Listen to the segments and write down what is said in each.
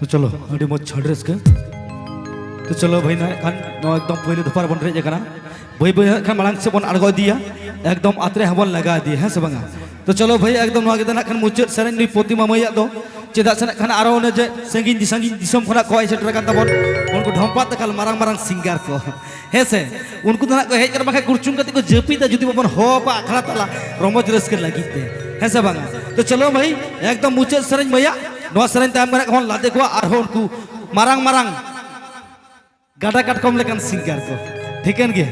तो चलो अभी मज छड्रेस के तो चलो भाई ना खान एकदम पहले दोपहर बन रहे जगह भाई भाई खान मांग से बन अड़गो दिया एकदम आतरे हबन लगा दिए हैं से बंगा तो चलो भाई एकदम खान मुचाद सेरें नुई प्रतिमा मैया दो चेदा से खान आरो ने जे संगीन दिसम खना को सेटर कान तबन उनको ढम्पा तकाल मारांग मारांग सिंगार को हे से उनको ना को हेज कर बाखे कुरचुंग कति को जपीता जुदी बबन हो बा अखड़ा तला रमज रस्के लगिते हे से बंगा तो चलो भाई एकदम मुचाद सेरें मैया नवा सेरें ताम कना कोन लादे को आर हो उनको मारांग मारांग गाडा काटकम लेकान सिंगार को ठीकन गे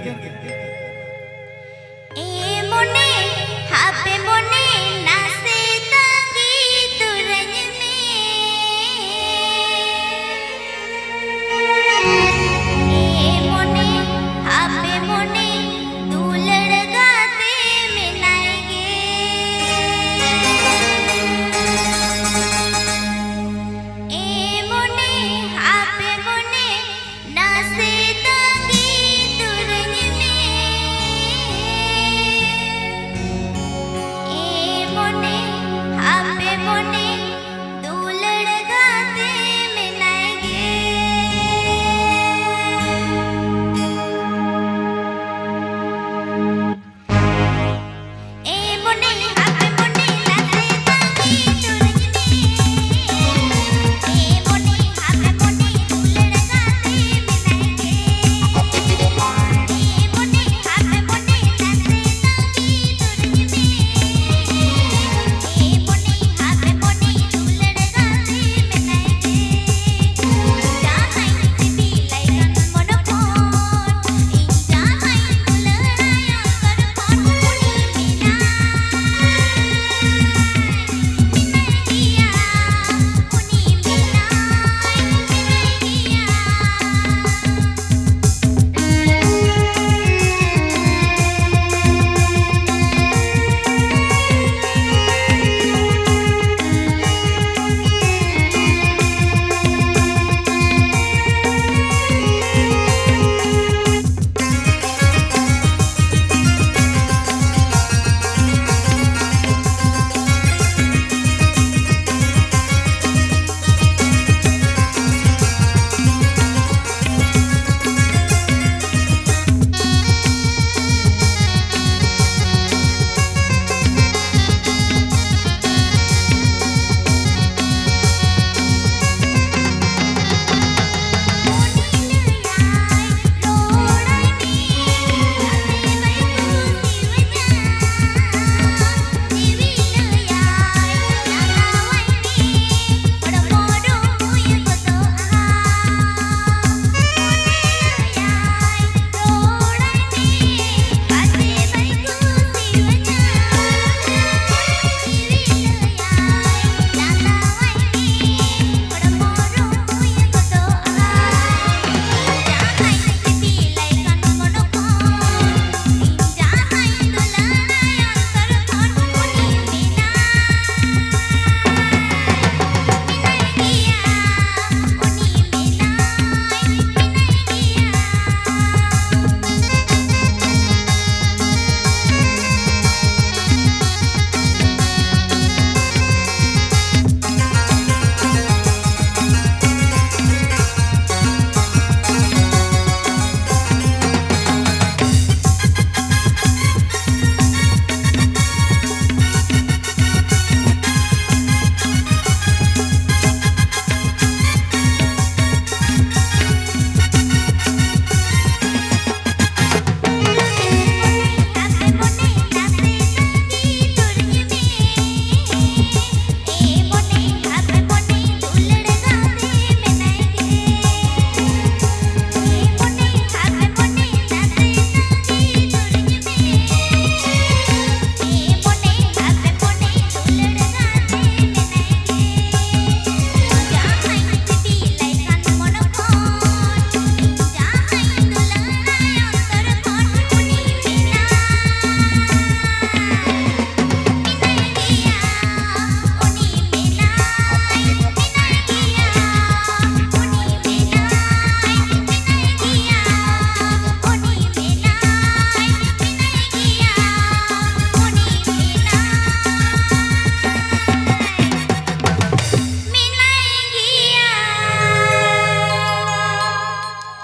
ए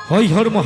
ᱦᱚᱭ ᱦᱚᱲᱢᱚ